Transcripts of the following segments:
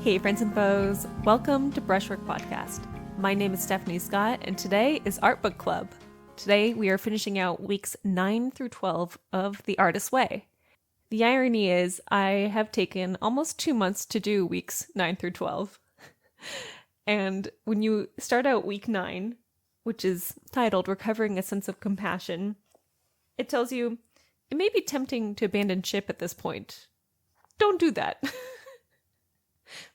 Hey friends and foes, welcome to Brushwork Podcast. My name is Stephanie Scott and today is Art Book Club. Today we are finishing out weeks 9 through 12 of The Artist's Way. The irony is I have taken almost 2 months to do weeks 9 through 12. And when you start out week 9, which is titled Recovering a Sense of Compassion, it tells you it may be tempting to abandon ship at this point. Don't do that.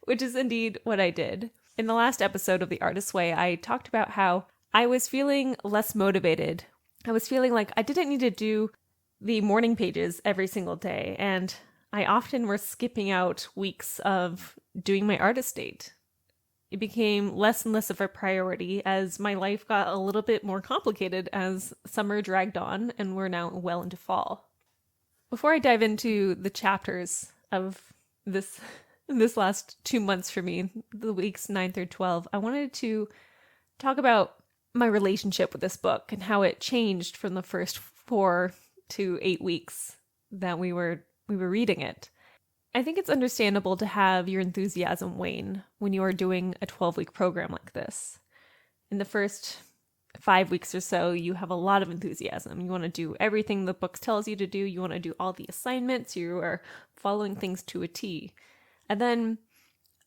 Which is indeed what I did. In the last episode of The Artist's Way, I talked about how I was feeling less motivated. I was feeling like I didn't need to do the morning pages every single day, and I often was skipping out weeks of doing my artist date. It became less and less of a priority as my life got a little bit more complicated as summer dragged on and we're now well into fall. Before I dive into the chapters of this last 2 months for me, the weeks 9 through 12, I wanted to talk about my relationship with this book and how it changed from the first 4 to 8 weeks that we were reading it. I think it's understandable to have your enthusiasm wane when you are doing a 12-week program like this. In the first 5 weeks or so, you have a lot of enthusiasm. You want to do everything the book tells you to do. You want to do all the assignments. You are following things to a T. And then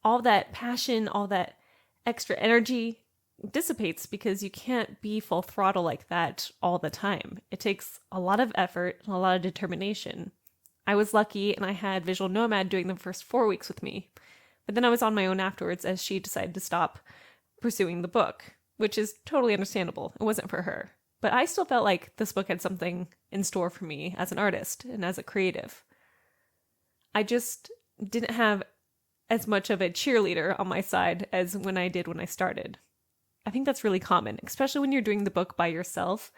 all that passion, all that extra energy dissipates because you can't be full throttle like that all the time. It takes a lot of effort and a lot of determination. I was lucky and I had Visual Nomad doing the first 4 weeks with me. But then I was on my own afterwards as she decided to stop pursuing the book, which is totally understandable. It wasn't for her. But I still felt like this book had something in store for me as an artist and as a creative. I just didn't have as much of a cheerleader on my side as when I did when I started. I think that's really common, especially when you're doing the book by yourself.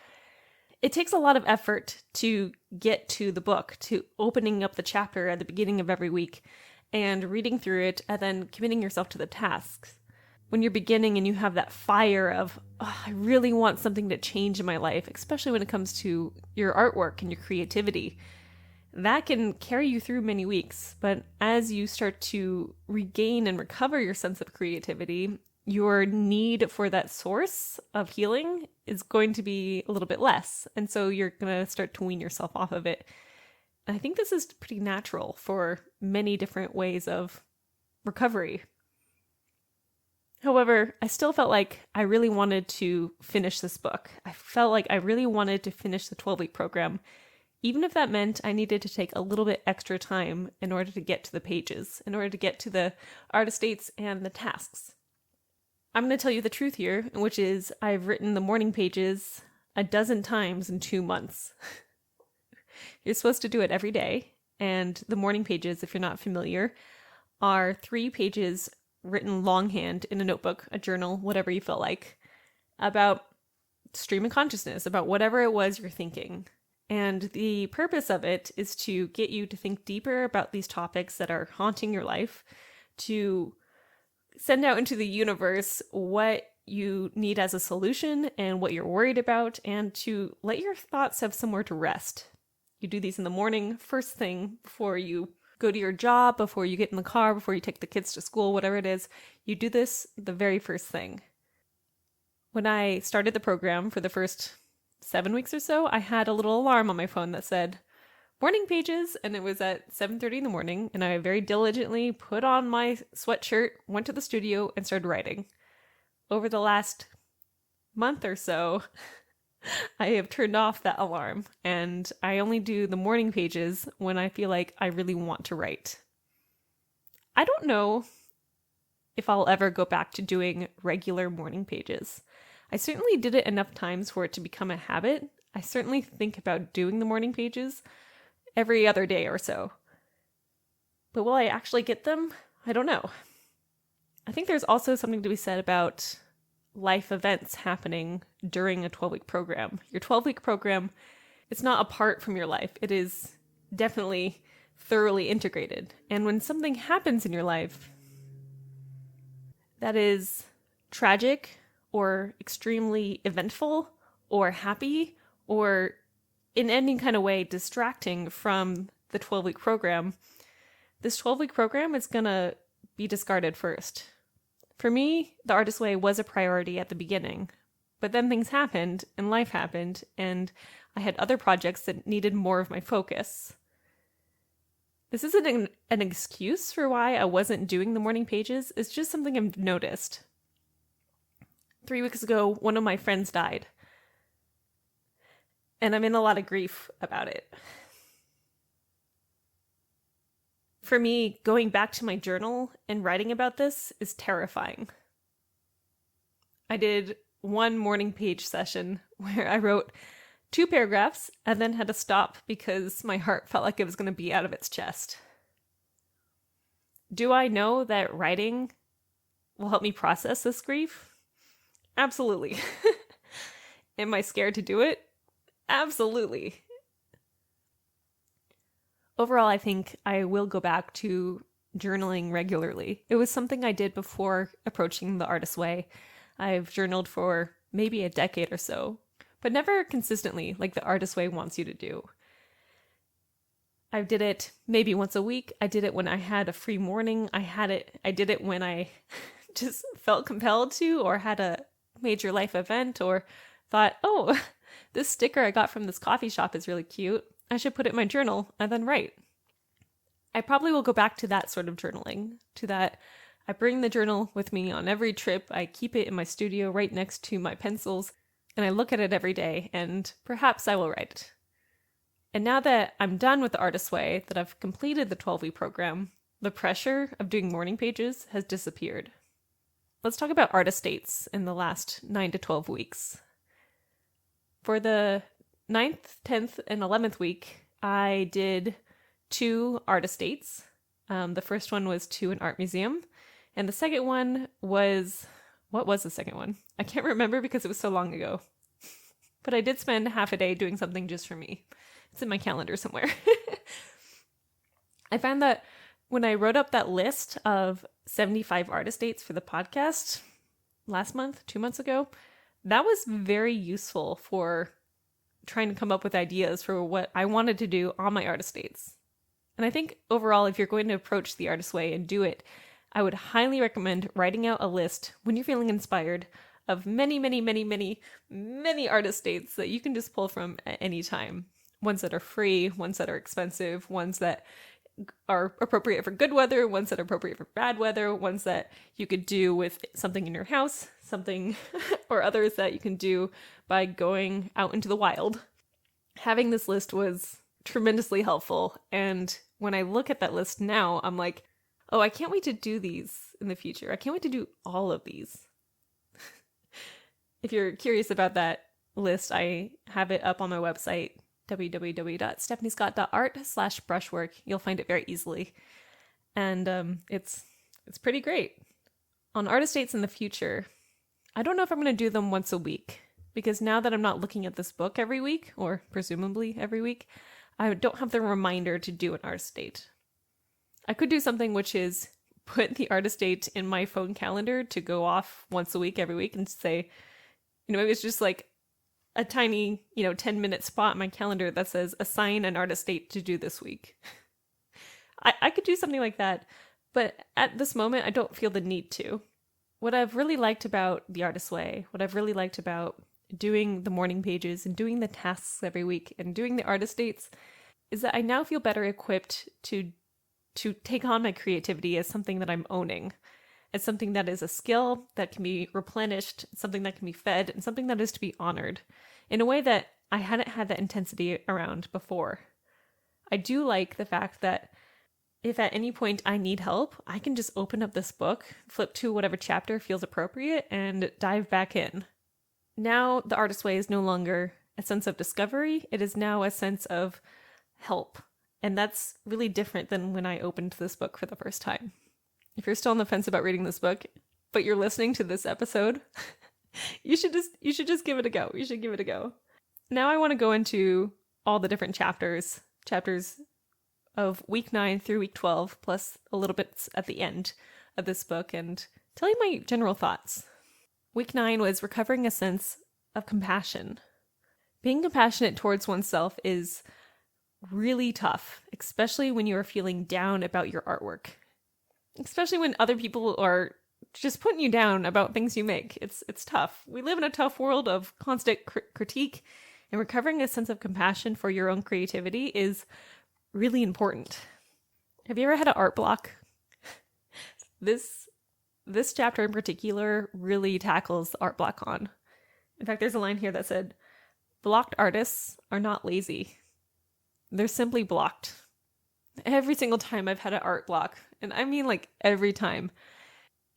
It takes a lot of effort to get to the book, to opening up the chapter at the beginning of every week and reading through it and then committing yourself to the tasks. When you're beginning and you have that fire of, I really want something to change in my life, especially when it comes to your artwork and your creativity, that can carry you through many weeks. But as you start to regain and recover your sense of creativity, your need for that source of healing is going to be a little bit less. And so you're going to start to wean yourself off of it. And I think this is pretty natural for many different ways of recovery. However, I still felt like I really wanted to finish this book. I felt like I really wanted to finish the 12-week program, even if that meant I needed to take a little bit extra time in order to get to the pages, in order to get to the artist dates and the tasks. I'm going to tell you the truth here, which is I've written the morning pages a dozen times in 2 months. You're supposed to do it every day, and the morning pages, if you're not familiar, are 3 pages written longhand in a notebook, a journal, whatever you feel like, about stream of consciousness, about whatever it was you're thinking. And the purpose of it is to get you to think deeper about these topics that are haunting your life, to send out into the universe what you need as a solution and what you're worried about, and to let your thoughts have somewhere to rest. You do these in the morning, first thing, before you go to your job, before you get in the car, before you take the kids to school, whatever it is. You do this the very first thing. When I started the program for the first 7 weeks or so, I had a little alarm on my phone that said, morning pages, and it was at 7:30 in the morning, and I very diligently put on my sweatshirt, went to the studio, and started writing. Over the last month or so, I have turned off that alarm, and I only do the morning pages when I feel like I really want to write. I don't know if I'll ever go back to doing regular morning pages. I certainly did it enough times for it to become a habit. I certainly think about doing the morning pages every other day or so. But will I actually get them? I don't know. I think there's also something to be said about life events happening during a 12-week program. Your 12-week program, it's not apart from your life. It is definitely thoroughly integrated. And when something happens in your life that is tragic or extremely eventful or happy or in any kind of way distracting from the 12-week program, this 12-week program is going to be discarded first. For me, the Artist Way was a priority at the beginning, but then things happened and life happened, and I had other projects that needed more of my focus. This isn't an excuse for why I wasn't doing the morning pages. It's just something I've noticed. 3 weeks ago, one of my friends died, and I'm in a lot of grief about it. For me, going back to my journal and writing about this is terrifying. I did one morning page session where I wrote 2 paragraphs and then had to stop because my heart felt like it was going to be out of its chest. Do I know that writing will help me process this grief? Absolutely. Am I scared to do it? Absolutely. Overall, I think I will go back to journaling regularly. It was something I did before approaching the Artist Way. I've journaled for maybe a decade or so, but never consistently like the Artist Way wants you to do. I did it maybe once a week. I did it when I had a free morning. I did it when I just felt compelled to, or had a major life event, or thought, oh, this sticker I got from this coffee shop is really cute. I should put it in my journal and then write. I probably will go back to that sort of journaling, to that I bring the journal with me on every trip. I keep it in my studio right next to my pencils, and I look at it every day, and perhaps I will write it. And now that I'm done with the Artist Way, that I've completed the 12-week program, the pressure of doing morning pages has disappeared. Let's talk about artist dates in the last 9 to 12 weeks. For the 9th, 10th, and 11th week, I did 2 artist dates. The first one was to an art museum, and the second one was... What was the second one? I can't remember because it was so long ago. But I did spend half a day doing something just for me. It's in my calendar somewhere. I found that when I wrote up that list of 75 artist dates for the podcast last month, 2 months ago, that was very useful for trying to come up with ideas for what I wanted to do on my artist dates. And I think overall, if you're going to approach the Artist Way and do it, I would highly recommend writing out a list when you're feeling inspired of many, many, many, many, many artist dates that you can just pull from at any time. Ones that are free, ones that are expensive, ones that are appropriate for good weather, ones that are appropriate for bad weather, ones that you could do with something in your house, something or others that you can do by going out into the wild. Having this list was tremendously helpful, and when I look at that list now, I'm like, oh, I can't wait to do these in the future. I can't wait to do all of these. If you're curious about that list, I have it up on my website, www.stephaniescott.art/brushwork. You'll find it very easily. And it's pretty great. On artist dates in the future, I don't know if I'm going to do them once a week, because now that I'm not looking at this book every week, or presumably every week, I don't have the reminder to do an artist date. I could do something which is put the artist date in my phone calendar to go off once a week, every week, and say, maybe it's just like a tiny, 10-minute spot in my calendar that says assign an artist date to do this week. I could do something like that, but at this moment, I don't feel the need to. What I've really liked about the Artist Way, what I've really liked about doing the morning pages and doing the tasks every week and doing the artist dates is that I now feel better equipped to take on my creativity as something that I'm owning, as something that is a skill that can be replenished, something that can be fed, and something that is to be honored in a way that I hadn't had that intensity around before. I do like the fact that if at any point I need help, I can just open up this book, flip to whatever chapter feels appropriate, and dive back in. Now the Artist Way is no longer a sense of discovery, it is now a sense of help. And that's really different than when I opened this book for the first time. If you're still on the fence about reading this book, but you're listening to this episode, you should just give it a go. You should give it a go. Now I want to go into all the different chapters of week 9 through week 12, plus a little bit at the end of this book, and tell you my general thoughts. Week 9 was recovering a sense of compassion. Being compassionate towards oneself is really tough, especially when you are feeling down about your artwork. especially when other people are just putting you down about things you make. It's tough. We live in a tough world of constant critique, and recovering a sense of compassion for your own creativity is really important. Have you ever had an art block? This chapter in particular really tackles the art block on. In fact, there's a line here that said, "Blocked artists are not lazy. They're simply blocked." Every single time I've had an art block, and I mean like every time,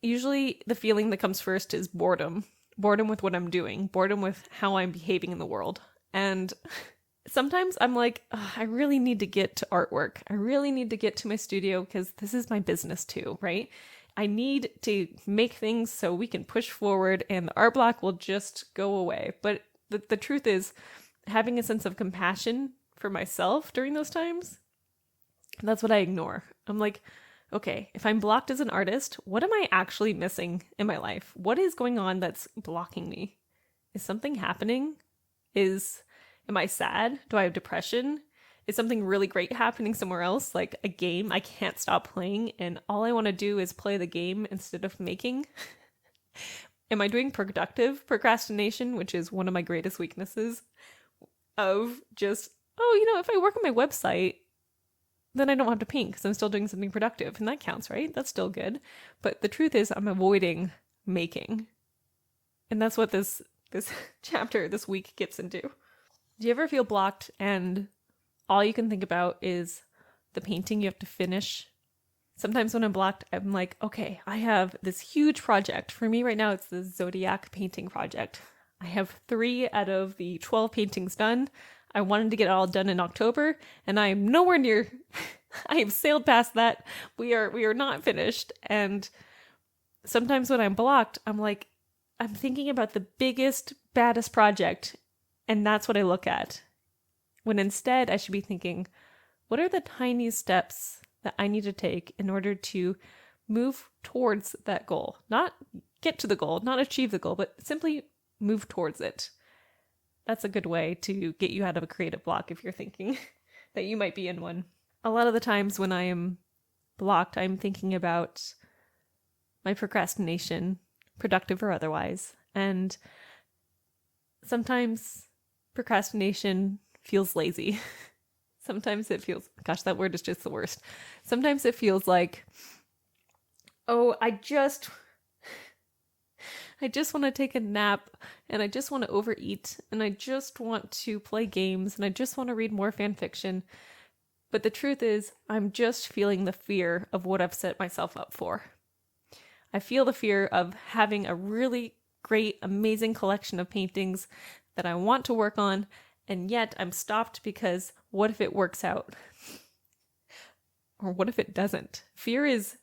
usually the feeling that comes first is boredom. Boredom with what I'm doing, boredom with how I'm behaving in the world. And sometimes I'm like, I really need to get to artwork. I really need to get to my studio because this is my business too, right? I need to make things so we can push forward and the art block will just go away. But the truth is, having a sense of compassion for myself during those times, that's what I ignore. I'm like, okay, if I'm blocked as an artist, what am I actually missing in my life? What is going on that's blocking me? Is something happening? Am I sad? Do I have depression? Is something really great happening somewhere else, like a game I can't stop playing and all I want to do is play the game instead of making? Am I doing productive procrastination, which is one of my greatest weaknesses, of just, if I work on my website, then I don't have to paint because I'm still doing something productive, and that counts, right? That's still good. But the truth is I'm avoiding making. And that's what this chapter this week gets into. Do you ever feel blocked and all you can think about is the painting you have to finish? Sometimes when I'm blocked, I'm like, okay, I have this huge project. For me right now, it's the Zodiac painting project. I have 3 out of the 12 paintings done. I wanted to get it all done in October, and I am nowhere near. I have sailed past that. We are not finished. And sometimes when I'm blocked, I'm thinking about the biggest, baddest project, and that's what I look at. When instead I should be thinking, what are the tiny steps that I need to take in order to move towards that goal? Not get to the goal, not achieve the goal, but simply move towards it. That's a good way to get you out of a creative block if you're thinking that you might be in one. A lot of the times when I am blocked, I'm thinking about my procrastination, productive or otherwise. And sometimes procrastination feels lazy. Sometimes it feels, gosh, that word is just the worst. Sometimes it feels like, I just want to take a nap, and I just want to overeat, and I just want to play games, and I just want to read more fan fiction. But the truth is, I'm just feeling the fear of what I've set myself up for. I feel the fear of having a really great, amazing collection of paintings that I want to work on, and yet I'm stopped because what if it works out? Or what if it doesn't? Fear is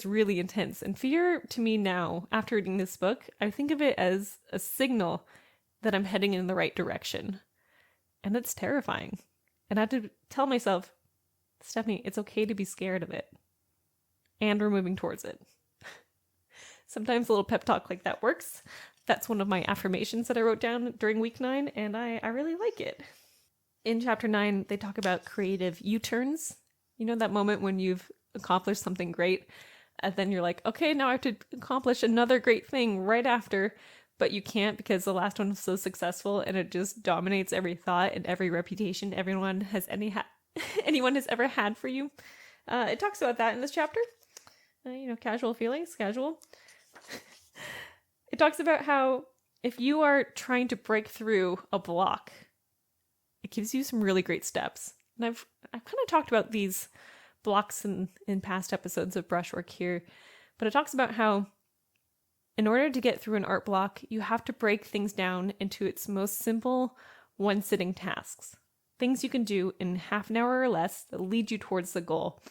really intense. And fear to me now, after reading this book, I think of it as a signal that I'm heading in the right direction. And it's terrifying. And I have to tell myself, Stephanie, it's okay to be scared of it. And we're moving towards it. Sometimes a little pep talk like that works. That's one of my affirmations that I wrote down during week 9, and I really like it. In chapter 9, they talk about creative U-turns. You know that moment when you've accomplished something great, and then you're like, okay, now I have to accomplish another great thing right after, but you can't because the last one was so successful and it just dominates every thought and every reputation anyone has ever had for you. It talks about that in this chapter. Casual feelings, casual. It talks about how if you are trying to break through a block, it gives you some really great steps. And I've kind of talked about these blocks in past episodes of Brushwork here, but it talks about how in order to get through an art block, you have to break things down into its most simple one-sitting tasks. Things you can do in half an hour or less that lead you towards the goal.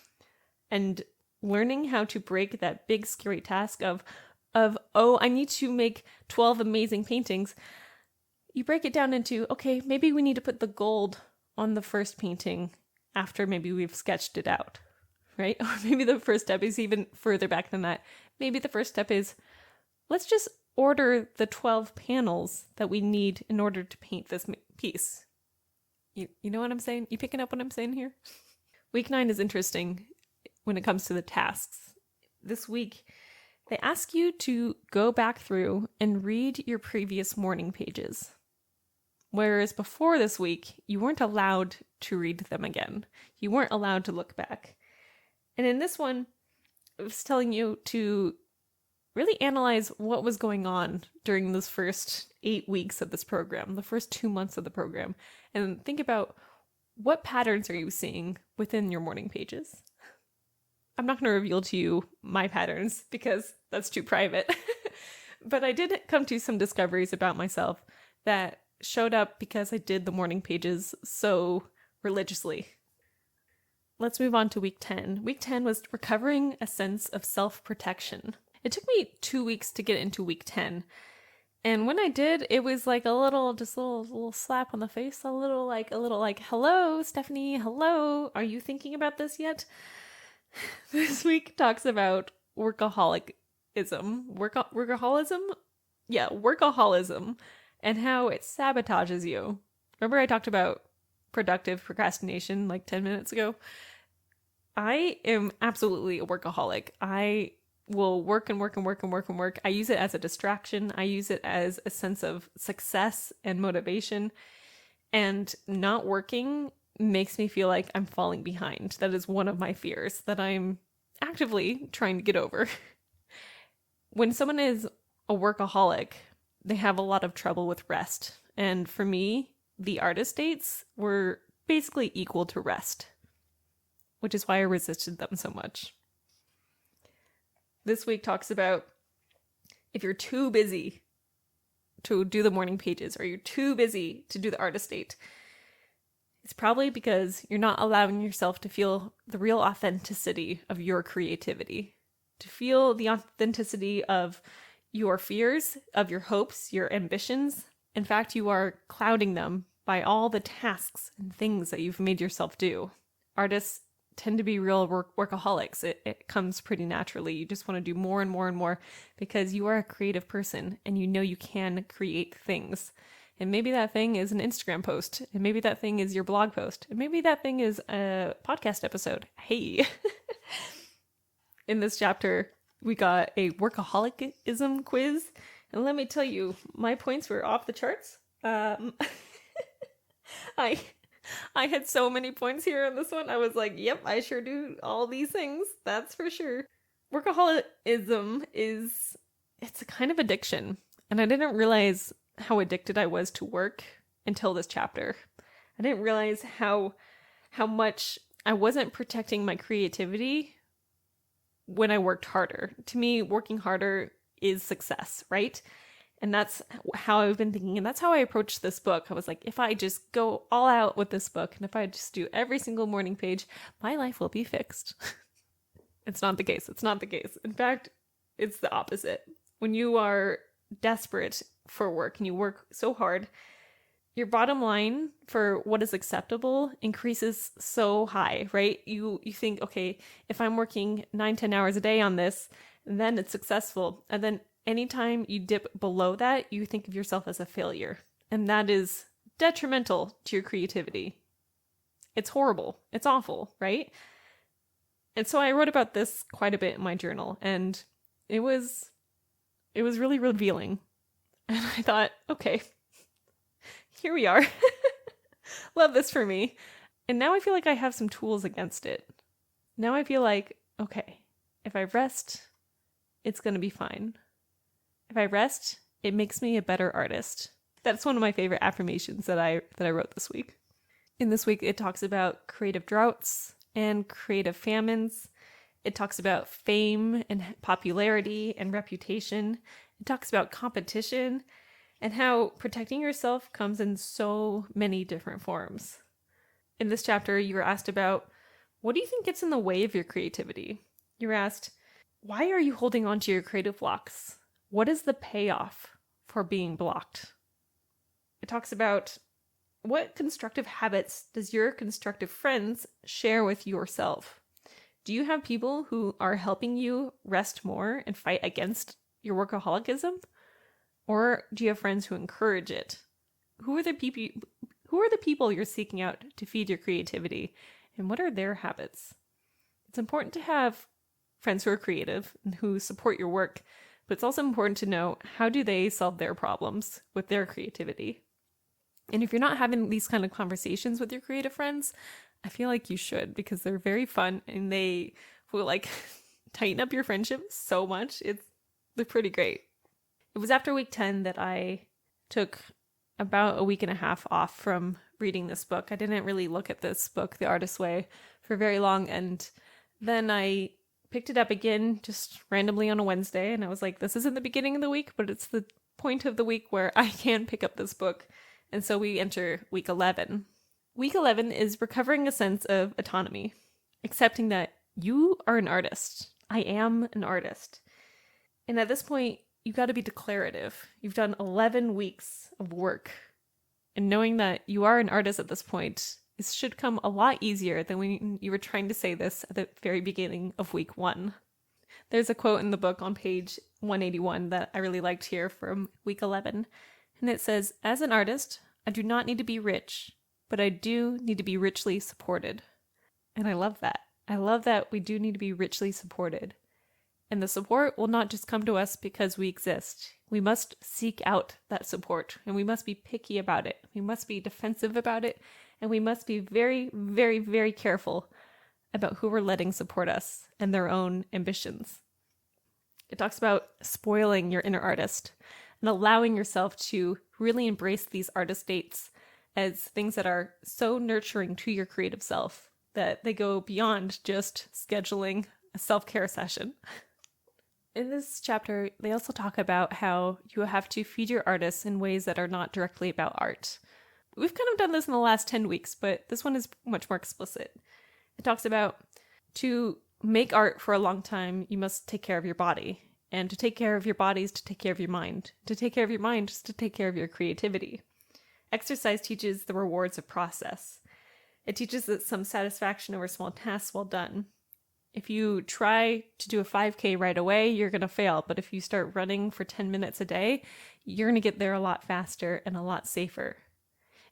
And learning how to break that big scary task of I need to make 12 amazing paintings. You break it down into, okay, maybe we need to put the gold on the first painting after maybe we've sketched it out, right? Or maybe the first step is even further back than that. Maybe the first step is, let's just order the 12 panels that we need in order to paint this piece. You know what I'm saying? You picking up what I'm saying here? Week 9 is interesting when it comes to the tasks. this week, they ask you to go back through and read your previous morning pages. Whereas before this week, you weren't allowed to read them again. You weren't allowed to look back. And in this one, it was telling you to really analyze what was going on during those first 8 weeks of this program, the first 2 months of the program, and think about what patterns are you seeing within your morning pages. I'm not going to reveal to you my patterns because that's too private, but I did come to some discoveries about myself that showed up because I did the morning pages so religiously. Let's move on to week 10. Week 10 was recovering a sense of self-protection. It took me 2 weeks to get into week 10. And when I did, it was like a little slap on the face, a little like, hello, Stephanie, hello, are you thinking about this yet? This week talks about workaholism, and how it sabotages you. Remember I talked about productive procrastination like 10 minutes ago? I am absolutely a workaholic. I will work and work and work and work and work. I use it as a distraction. I use it as a sense of success and motivation. And not working makes me feel like I'm falling behind. That is one of my fears that I'm actively trying to get over. When someone is a workaholic, they have a lot of trouble with rest. And for me, the artist dates were basically equal to rest, which is why I resisted them so much. This week talks about if you're too busy to do the morning pages or you're too busy to do the artist date, it's probably because you're not allowing yourself to feel the real authenticity of your creativity, to feel the authenticity of your fears, of your hopes, your ambitions. In fact, you are clouding them by all the tasks and things that you've made yourself do. Artists tend to be real workaholics. It comes pretty naturally. You just want to do more and more and more because you are a creative person and you know you can create things. And maybe that thing is an Instagram post, and maybe that thing is your blog post, and maybe that thing is a podcast episode. Hey. In this chapter, we got a workaholicism quiz, and let me tell you, my points were off the charts. I had so many points here on this one. I was like, yep, I sure do all these things. That's for sure. Workaholism it's a kind of addiction. And I didn't realize how addicted I was to work until this chapter. I didn't realize how much I wasn't protecting my creativity when I worked harder. To me, working harder is success, right? And that's how I've been thinking. And that's how I approached this book. I was like, if I just go all out with this book, and if I just do every single morning page, my life will be fixed. It's not the case. It's not the case. In fact, it's the opposite. When you are desperate for work and you work so hard, your bottom line for what is acceptable increases so high, right? You think, okay, if I'm working 9-10 hours a day on this, then it's successful. And then anytime you dip below that, you think of yourself as a failure. And that is detrimental to your creativity. It's horrible. It's awful, right? And so I wrote about this quite a bit in my journal, and it was really revealing. And I thought, okay, here we are. Love this for me. And now I feel like I have some tools against it. Now I feel like, okay, if I rest, it's going to be fine. If I rest, it makes me a better artist. That's one of my favorite affirmations that I wrote this week. In this week, it talks about creative droughts and creative famines. It talks about fame and popularity and reputation. It talks about competition and how protecting yourself comes in so many different forms. In this chapter, you were asked about, what do you think gets in the way of your creativity? You were asked, why are you holding on to your creative blocks? What is the payoff for being blocked? It talks about, what constructive habits does your constructive friends share with yourself? Do you have people who are helping you rest more and fight against your workaholicism? Or do you have friends who encourage it? Who are the people you're seeking out to feed your creativity? And what are their habits? It's important to have friends who are creative and who support your work, but it's also important to know how do they solve their problems with their creativity. And if you're not having these kind of conversations with your creative friends, I feel like you should, because they're very fun and they will like tighten up your friendship so much. They're pretty great. It was after week 10 that I took about a week and a half off from reading this book. I didn't really look at this book, The Artist's Way, for very long. And then I picked it up again just randomly on a Wednesday. And I was like, this isn't the beginning of the week, but it's the point of the week where I can pick up this book. And so we enter week 11. Week 11 is recovering a sense of autonomy, accepting that you are an artist. I am an artist. And at this point, you've got to be declarative. You've done 11 weeks of work. And knowing that you are an artist at this point, it should come a lot easier than when you were trying to say this at the very beginning of week 1. There's a quote in the book on page 181 that I really liked here from week 11. And it says, "As an artist, I do not need to be rich, but I do need to be richly supported." And I love that. I love that we do need to be richly supported. And the support will not just come to us because we exist. We must seek out that support, and we must be picky about it. We must be defensive about it, and we must be very, very, very careful about who we're letting support us and their own ambitions. It talks about spoiling your inner artist and allowing yourself to really embrace these artist dates as things that are so nurturing to your creative self that they go beyond just scheduling a self-care session. In this chapter, they also talk about how you have to feed your artists in ways that are not directly about art. We've kind of done this in the last 10 weeks, but this one is much more explicit. It talks about to make art for a long time, you must take care of your body. And to take care of your body is to take care of your mind. To take care of your mind is to take care of your creativity. Exercise teaches the rewards of process. It teaches that some satisfaction over small tasks well done. If you try to do a 5K right away, you're going to fail. But if you start running for 10 minutes a day, you're going to get there a lot faster and a lot safer.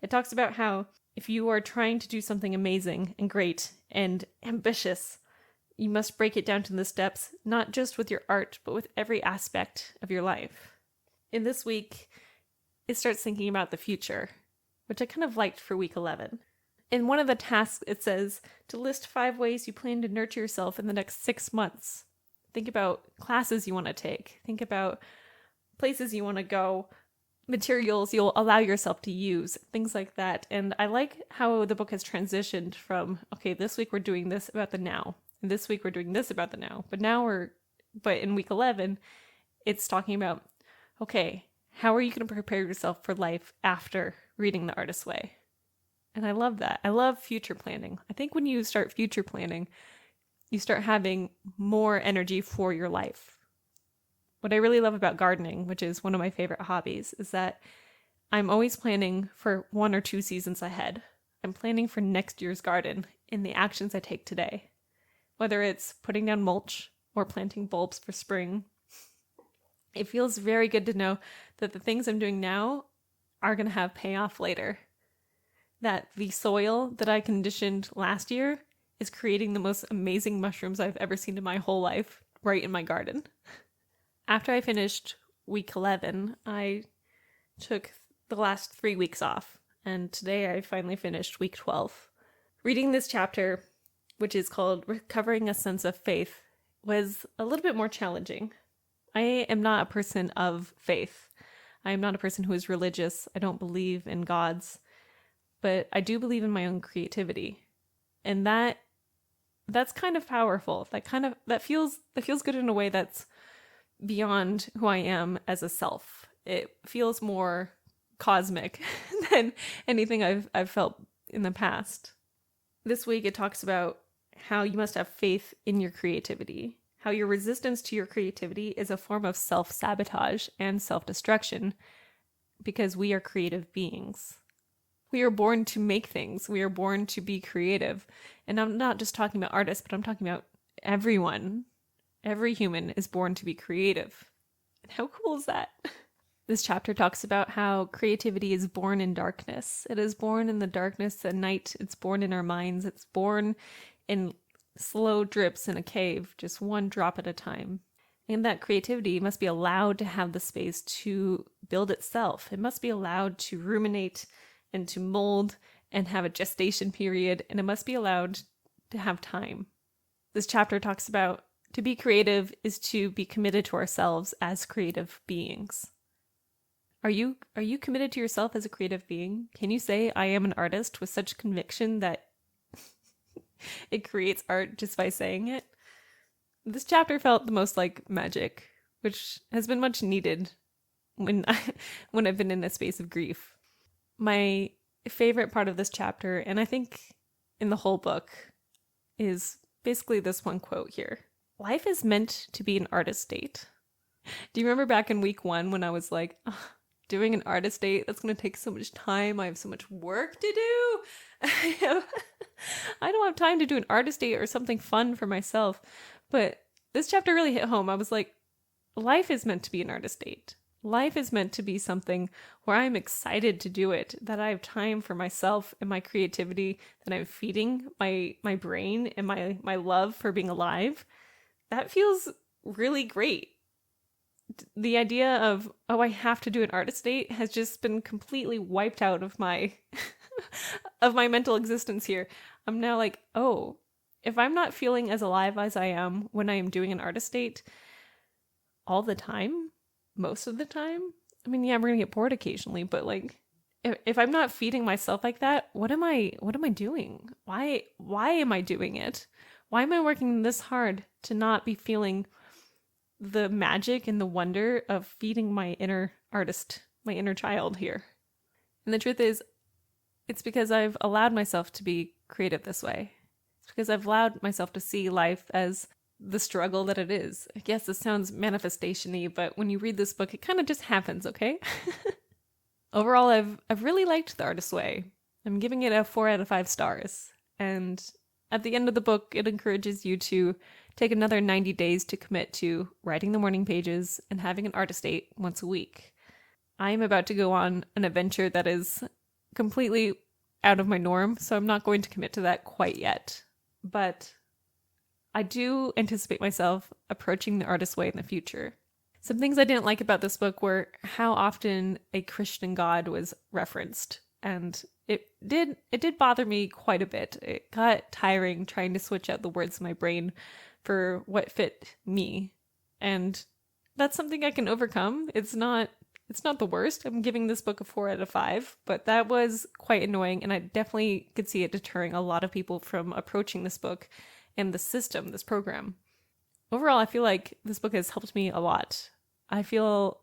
It talks about how if you are trying to do something amazing and great and ambitious, you must break it down to the steps, not just with your art, but with every aspect of your life. In this week, it starts thinking about the future, which I kind of liked for week 11. In one of the tasks, it says to list 5 ways you plan to nurture yourself in the next 6 months. Think about classes you want to take. Think about places you want to go, materials you'll allow yourself to use, things like that. And I like how the book has transitioned from, okay, this week we're doing this about the now. And this week we're doing this about the now. But in week 11, it's talking about, okay, how are you going to prepare yourself for life after reading The Artist's Way? And I love that. I love future planning. I think when you start future planning, you start having more energy for your life. What I really love about gardening, which is one of my favorite hobbies, is that I'm always planning for 1 or 2 seasons ahead. I'm planning for next year's garden in the actions I take today. Whether it's putting down mulch or planting bulbs for spring, it feels very good to know that the things I'm doing now are going to have payoff later. That the soil that I conditioned last year is creating the most amazing mushrooms I've ever seen in my whole life right in my garden. After I finished week 11, I took the last 3 weeks off, and today I finally finished week 12. Reading this chapter, which is called Recovering a Sense of Faith, was a little bit more challenging. I am not a person of faith. I am not a person who is religious. I don't believe in gods. But I do believe in my own creativity. And that's kind of powerful. That feels good in a way that's beyond who I am as a self. It feels more cosmic than anything I've felt in the past. This week it talks about how you must have faith in your creativity, how your resistance to your creativity is a form of self-sabotage and self-destruction because we are creative beings. We are born to make things. We are born to be creative. And I'm not just talking about artists, but I'm talking about everyone. Every human is born to be creative. And how cool is that? This chapter talks about how creativity is born in darkness. It is born in the darkness at night. It's born in our minds. It's born in slow drips in a cave, just one drop at a time. And that creativity must be allowed to have the space to build itself. It must be allowed to ruminate and to mold and have a gestation period, and it must be allowed to have time. This chapter talks about to be creative is to be committed to ourselves as creative beings. Are you committed to yourself as a creative being? Can you say I am an artist with such conviction that it creates art just by saying it? This chapter felt the most like magic, which has been much needed when I've been in a space of grief. My favorite part of this chapter, and I think in the whole book, is basically this one quote here. Life is meant to be an artist date. Do you remember back in week 1 when I was like, doing an artist date, that's going to take so much time. I have so much work to do. I don't have time to do an artist date or something fun for myself. But this chapter really hit home. I was like, life is meant to be an artist date. Life is meant to be something where I'm excited to do it, that I have time for myself and my creativity, that I'm feeding my brain and my love for being alive. That feels really great. The idea of, I have to do an artist date has just been completely wiped out of my of my mental existence here. I'm now like, if I'm not feeling as alive as I am when I am doing an artist date all the time, most of the time, I mean, yeah, we're gonna get bored occasionally, but like, if I'm not feeding myself like that, what am I doing? Why am I doing it? Why am I working this hard to not be feeling the magic and the wonder of feeding my inner artist, my inner child here? And the truth is, it's because I've allowed myself to be creative this way. It's because I've allowed myself to see life as the struggle that it is. I guess this sounds manifestation-y, but when you read this book, it kind of just happens, okay? Overall, I've really liked The Artist's Way. I'm giving it a 4 out of 5 stars. And at the end of the book, it encourages you to take another 90 days to commit to writing the morning pages and having an artist date once a week. I am about to go on an adventure that is completely out of my norm, so I'm not going to commit to that quite yet. But I do anticipate myself approaching The Artist's Way in the future. Some things I didn't like about this book were how often a Christian God was referenced, and it did bother me quite a bit. It got tiring trying to switch out the words in my brain for what fit me, and that's something I can overcome. It's not the worst. I'm giving this book a 4 out of 5, but that was quite annoying, and I definitely could see it deterring a lot of people from approaching this book and the system, this program. Overall, I feel like this book has helped me a lot. I feel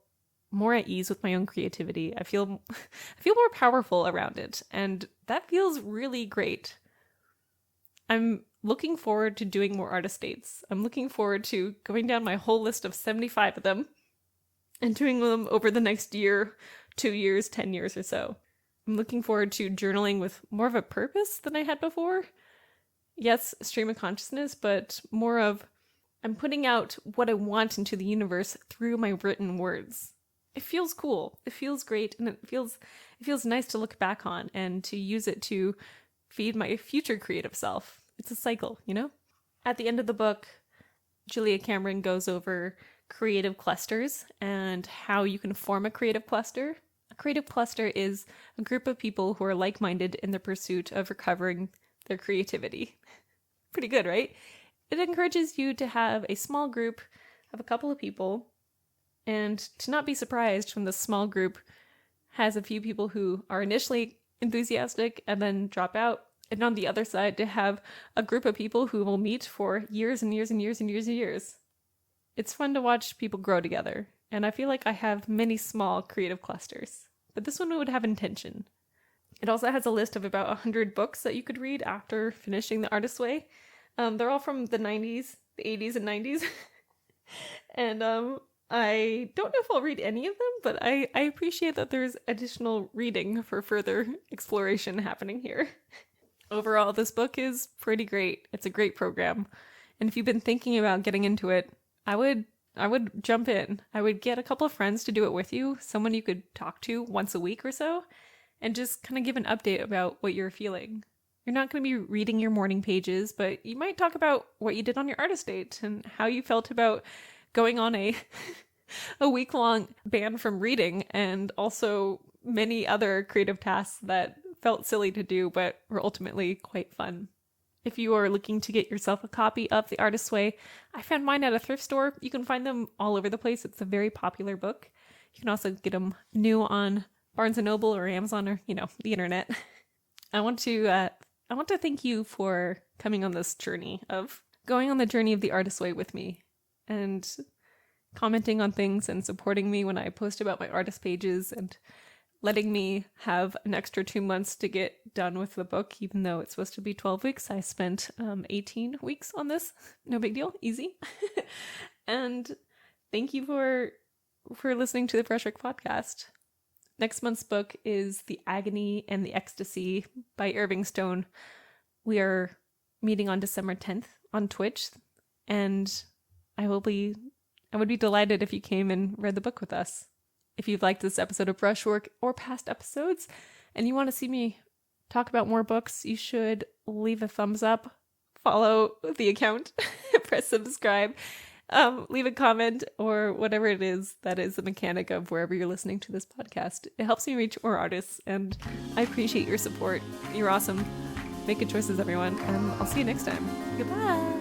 more at ease with my own creativity. I feel more powerful around it, and that feels really great. I'm looking forward to doing more artist dates. I'm looking forward to going down my whole list of 75 of them and doing them over the next year, 2 years, 10 years or so. I'm looking forward to journaling with more of a purpose than I had before. Yes, stream of consciousness, but more of I'm putting out what I want into the universe through my written words. It feels cool. It feels great, and it feels nice to look back on and to use it to feed my future creative self. It's a cycle, you know? At the end of the book, Julia Cameron goes over creative clusters and how you can form a creative cluster. A creative cluster is a group of people who are like-minded in the pursuit of recovering their creativity. Pretty good, right? It encourages you to have a small group of a couple of people and to not be surprised when the small group has a few people who are initially enthusiastic and then drop out. And on the other side, to have a group of people who will meet for years and years and years and years and years. It's fun to watch people grow together, and I feel like I have many small creative clusters, but this one would have intention. It also has a list of about 100 books that you could read after finishing The Artist's Way. They're all from the 90s, the 80s and 90s. And I don't know if I'll read any of them, but I appreciate that there's additional reading for further exploration happening here. Overall, this book is pretty great. It's a great program. And if you've been thinking about getting into it, I would jump in. I would get a couple of friends to do it with you, someone you could talk to once a week or so, and just kind of give an update about what you're feeling. You're not going to be reading your morning pages, but you might talk about what you did on your artist date and how you felt about going on a week-long ban from reading, and also many other creative tasks that felt silly to do but were ultimately quite fun. If you are looking to get yourself a copy of The Artist's Way, I found mine at a thrift store. You can find them all over the place. It's a very popular book. You can also get them new on Barnes & Noble or Amazon or, the internet. I want to thank you for coming on this journey of going on the journey of The Artist's Way with me and commenting on things and supporting me when I post about my artist pages and letting me have an extra 2 months to get done with the book, even though it's supposed to be 12 weeks. I spent 18 weeks on this. No big deal. Easy. And thank you for listening to the Brushwork podcast. Next month's book is The Agony and the Ecstasy by Irving Stone. We are meeting on December 10th on Twitch, and I would be delighted if you came and read the book with us. If you've liked this episode of Brushwork or past episodes and you want to see me talk about more books, you should leave a thumbs up, follow the account, press subscribe, leave a comment, or whatever it is that is the mechanic of wherever you're listening to this podcast. It helps me reach more artists, and I appreciate your support. You're awesome. Make good choices, everyone, and I'll see you next time. Goodbye.